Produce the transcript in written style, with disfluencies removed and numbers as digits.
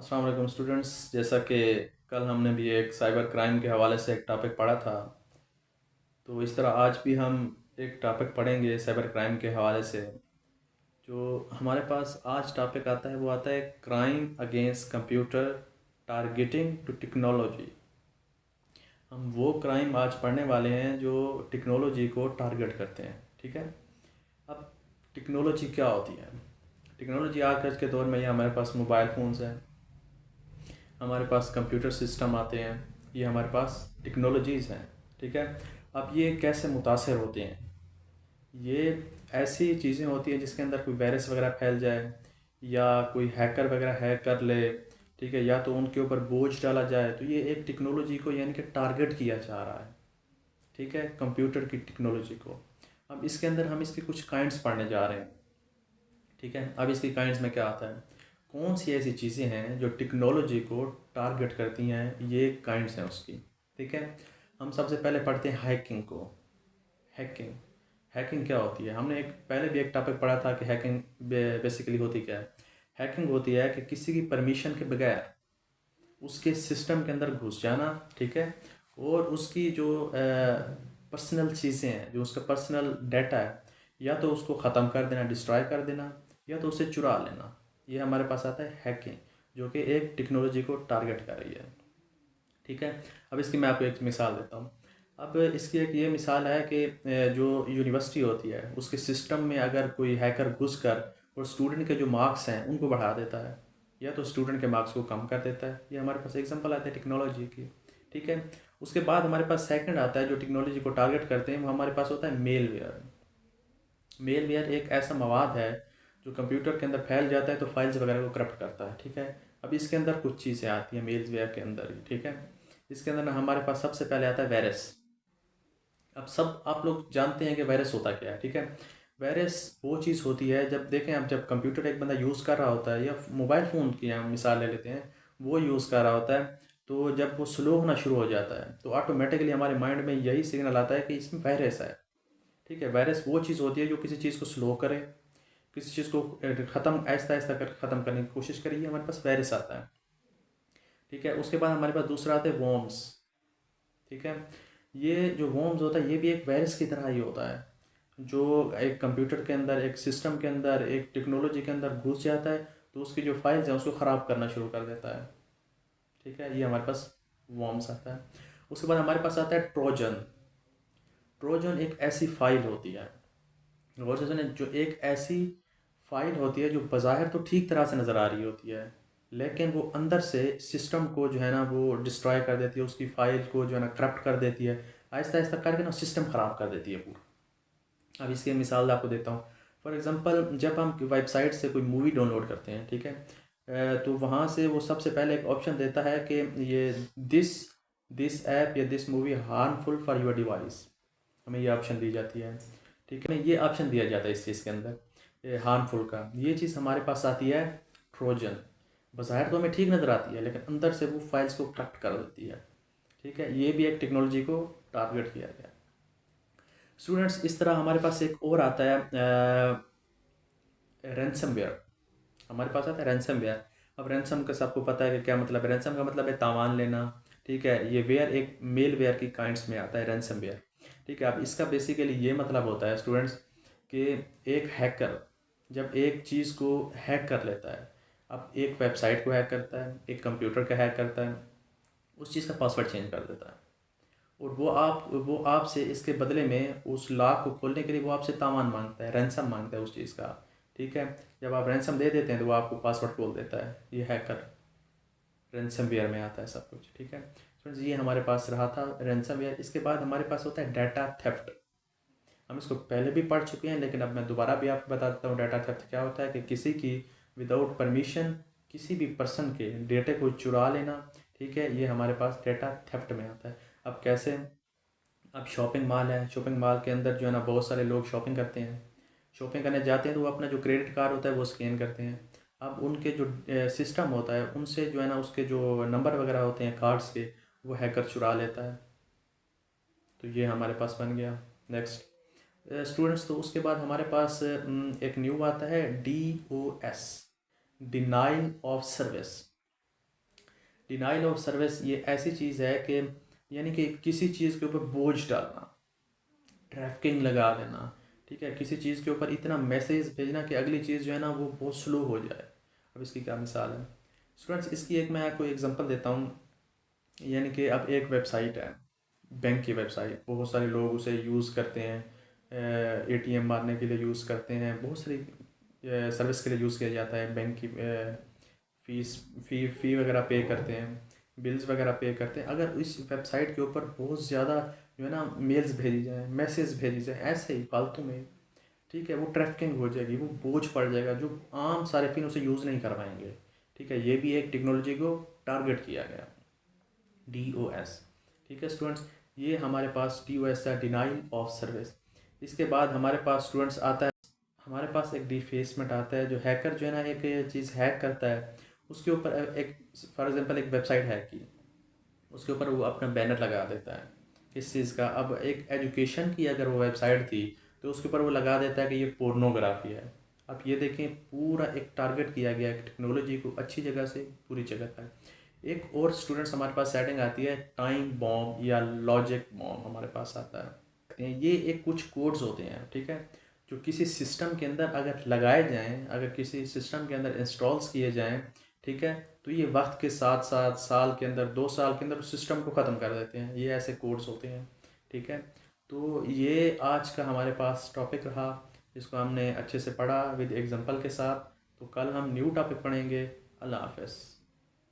अस्सलाम वालेकुम स्टूडेंट्स। जैसा कि कल हमने भी एक साइबर क्राइम के हवाले से एक टॉपिक पढ़ा था, तो इस तरह आज भी हम एक टॉपिक पढ़ेंगे साइबर क्राइम के हवाले से। जो हमारे पास आज टॉपिक आता है वो आता है crime against computer targeting to technology. हम वो क्राइम आज पढ़ने वाले हैं जो टेक्नोलॉजी को टारगेट करते हैं। ठीक है। अब टेक्नोलॉजी क्या होती है? टेक्नोलॉजी आज के दौर में ये हमारे पास मोबाइल फ़ोन्स हैं, हमारे पास कंप्यूटर सिस्टम आते हैं, ये हमारे पास टेक्नोलॉजीज़ हैं। ठीक है। अब ये कैसे मुतासर होते हैं? ये ऐसी चीज़ें होती हैं जिसके अंदर कोई वायरस वगैरह फैल जाए या कोई हैकर वगैरह हैक कर ले, ठीक है, या तो उनके ऊपर बोझ डाला जाए, तो ये एक टेक्नोलॉजी को यानी कि टारगेट किया जा रहा है। ठीक है, कंप्यूटर की टेक्नोलॉजी को। अब इसके अंदर हम इसके कुछ काइंड्स पढ़ने जा रहे हैं। ठीक है। अब इसकी काइंड्स में क्या आता है, कौन सी ऐसी चीज़ें हैं जो टेक्नोलॉजी को टारगेट करती हैं, ये काइंड्स हैं उसकी। ठीक है। हम सबसे पहले पढ़ते हैं हैकिंग को। हैकिंग हैकिंग क्या होती है? हमने एक पहले भी एक टॉपिक पढ़ा था कि हैकिंग बेसिकली होती क्या है। हैकिंग होती है कि किसी की परमिशन के बगैर उसके सिस्टम के अंदर घुस जाना। ठीक है। और उसकी जो पर्सनल चीज़ें हैं, जो उसका पर्सनल डाटा है, या तो उसको ख़त्म कर देना, डिस्ट्रॉय कर देना, या तो उसे चुरा लेना। ये हमारे पास आता है हैकिंग, जो कि एक टेक्नोलॉजी को टारगेट कर रही है। ठीक है। अब इसकी मैं आपको एक मिसाल देता हूँ। अब इसकी एक ये मिसाल है कि जो यूनिवर्सिटी होती है उसके सिस्टम में अगर कोई हैकर घुस कर और स्टूडेंट के जो मार्क्स हैं उनको बढ़ा देता है, या तो स्टूडेंट के मार्क्स को कम कर देता है। ये हमारे पास एग्जांपल आते हैं टेक्नोलॉजी की। ठीक है। उसके बाद हमारे पास सेकंड आता है जो टेक्नोलॉजी को टारगेट करते हैं, वो हमारे पास होता है मेलवेयर। मेलवेयर एक ऐसा मवाद है जो कंप्यूटर के अंदर फैल जाता है तो फाइल्स वगैरह को करप्ट करता है। ठीक है। अब इसके अंदर कुछ चीज़ें आती हैं मेलवेयर के अंदर ही। ठीक है। इसके अंदर ना हमारे पास सबसे पहले आता है वायरस। अब सब आप लोग जानते हैं कि वायरस होता क्या है। ठीक है। वायरस वो चीज़ होती है, जब देखें आप, जब कंप्यूटर एक बंदा यूज़ कर रहा होता है या मोबाइल फ़ोन की हम मिसाल ले लेते हैं, वो यूज़ कर रहा होता है, तो जब वो स्लो होना शुरू हो जाता है तो ऑटोमेटिकली हमारे माइंड में यही सिग्नल आता है कि इसमें वायरस है। ठीक है। वायरस वो चीज़ होती है जो किसी चीज़ को स्लो करे, किसी चीज़ को ख़त्म आहिस्ता आहिस्ता कर ख़त्म करने की कोशिश करिए, हमारे पास वायरस आता है। ठीक है। उसके बाद हमारे पास दूसरा आता है वॉर्म्स। ठीक है। ये जो वॉर्म्स होता है ये भी एक वायरस की तरह ही होता है, जो एक कंप्यूटर के अंदर, एक सिस्टम के अंदर, एक टेक्नोलॉजी के अंदर घुस जाता है तो उसकी जो फाइल्स हैं उसको ख़राब करना शुरू कर देता है। ठीक है। ये हमारे पास वॉर्म्स आता है। उसके बाद हमारे पास आता है ट्रोजन। ट्रोजन एक ऐसी फाइल होती है, गौर से सुने, जो एक ऐसी फाइल होती है जो बाज़ाहिर तो ठीक तरह से नज़र आ रही होती है, लेकिन वो अंदर से सिस्टम को जो है ना वो डिस्ट्रॉय कर देती है, उसकी फ़ाइल को जो है ना करप्ट कर देती है, आहिस्ता आहिस्ता करके ना सिस्टम ख़राब कर देती है पूरा। अब इसकी मिसाल आपको देता हूँ। फॉर एग्ज़ाम्पल, जब हम वेबसाइट से कोई मूवी डाउनलोड करते हैं, ठीक है, तो वहाँ से वो सबसे पहले एक ऑप्शन देता है कि ये दिस दिस ऐप या this movie harmful for your device. हमें ये ऑप्शन दी जाती है। ठीक है। ये ऑप्शन दिया जाता है इस चीज़ के अंदर हार्मफुल का। ये चीज़ हमारे पास आती है ट्रोजन। बाहर तो हमें ठीक नज़र आती है लेकिन अंदर से वो फाइल्स को करप्ट कर देती है। ठीक है। ये भी एक टेक्नोलॉजी को टारगेट किया गया। स्टूडेंट्स, इस तरह हमारे पास एक और आता है रैंसमवेयर। हमारे पास आता है रैंसमवेयर। अब रैंसम का सबको पता है कि क्या मतलब है। रैंसम का मतलब है तावान लेना। ठीक है। ये वेयर एक मेल वेयर की काइंड्स में आता है, रैंसमवेयर। ठीक है। अब इसका बेसिकली ये मतलब होता है स्टूडेंट्स कि एक हैकर जब एक चीज़ को हैक कर लेता है, अब एक वेबसाइट को हैक करता है, एक कंप्यूटर का हैक करता है, उस चीज़ का पासवर्ड चेंज कर देता है, और वो आपसे इसके बदले में उस लॉक को खोलने के लिए वो आपसे तावान मांगता है, रैंसम मांगता है उस चीज़ का। ठीक है। जब आप रैंसम दे देते हैं तो वो आपको पासवर्ड खोल देता है। ये हैकर रैंसमवेयर में आता है सब कुछ। ठीक है। फ्रेंड्स, ये हमारे पास रहा था रैंसमवेयर। इसके बाद हमारे पास होता है डाटा थेफ्ट। हम इसको पहले भी पढ़ चुके हैं लेकिन अब मैं दोबारा भी आपको बता देता हूँ। डाटा थेफ्ट क्या होता है कि किसी की विदाउट परमिशन किसी भी पर्सन के डेटा को चुरा लेना। ठीक है। ये हमारे पास डाटा थेफ्ट में आता है। अब कैसे? अब शॉपिंग मॉल है, शॉपिंग मॉल के अंदर जो है ना बहुत सारे लोग शॉपिंग करते हैं। शॉपिंग करने जाते हैं तो वो अपना जो क्रेडिट कार्ड होता है वो स्कैन करते हैं। अब उनके जो सिस्टम होता है उनसे जो है ना उसके जो नंबर वगैरह होते हैं कार्ड्स के, वो हैकर चुरा लेता है। तो ये हमारे पास बन गया। नेक्स्ट स्टूडेंट्स, तो उसके बाद हमारे पास एक न्यू आता है DOS, denial of service. Denial of service ये ऐसी चीज़ है कि यानी कि किसी चीज़ के ऊपर बोझ डालना, ट्रैफिकिंग लगा देना, ठीक है, किसी चीज़ के ऊपर इतना मैसेज भेजना कि अगली चीज़ जो है ना वो बहुत स्लो हो जाए। अब इसकी क्या मिसाल है स्टूडेंट्स, इसकी एक मैं आपको एग्जांपल देता हूँ। यानी कि अब एक वेबसाइट है, बैंक की वेबसाइट, बहुत सारे लोग उसे यूज़ करते हैं, एटीएम मारने के लिए यूज़ करते हैं, बहुत सारी सर्विस के लिए यूज़ किया जाता है। बैंक की फीस फ़ी वगैरह पे करते हैं, बिल्स वगैरह पे करते हैं। अगर इस वेबसाइट के ऊपर बहुत ज़्यादा जो है ना मेल्स भेजी जाए, मैसेज भेजी जाए ऐसे ही फालतू में, ठीक है, वो ट्रैफिकिंग हो जाएगी, वो बोझ पड़ जाएगा जो आम सार्फिन उसे यूज़ नहीं कर पाएंगे। ठीक है, ये भी एक टेक्नोलॉजी को टारगेट किया गया, DOS। ठीक है स्टूडेंट्स, ये हमारे पास DOS था, डिनाइल ऑफ सर्विस। इसके बाद हमारे पास स्टूडेंट्स आता है, हमारे पास एक डिफेसमेंट आता है। जो हैकर जो है ना एक चीज़ हैक करता है, उसके ऊपर एक फॉर एग्जांपल एक वेबसाइट हैक की, उसके ऊपर वो अपना बैनर लगा देता है किस चीज़ का। अब एक एजुकेशन की अगर वो वेबसाइट थी तो उसके ऊपर वो लगा देता है कि ये पोर्नोग्राफी है। अब ये देखें, पूरा एक टारगेट किया गया है टेक्नोलॉजी को अच्छी जगह से बुरी जगह तक। एक और स्टूडेंट्स हमारे पास सेटिंग आती है, टाइम बॉम्ब या लॉजिक बॉम्ब हमारे पास आता है। ये एक कुछ कोड्स होते हैं, ठीक है, जो किसी सिस्टम के अंदर अगर लगाए जाएं, अगर किसी सिस्टम के अंदर इंस्टॉल्स किए जाएं, ठीक है, तो ये वक्त के साथ साथ साल के अंदर 2 साल के अंदर उस सिस्टम को ख़त्म कर देते हैं। ये ऐसे कोड्स होते हैं, ठीक है। तो ये आज का हमारे पास टॉपिक रहा, इसको हमने अच्छे से पढ़ा विद एग्जांपल के साथ। तो कल हम न्यू टॉपिक पढ़ेंगे। अल्लाह हाफ़िज़।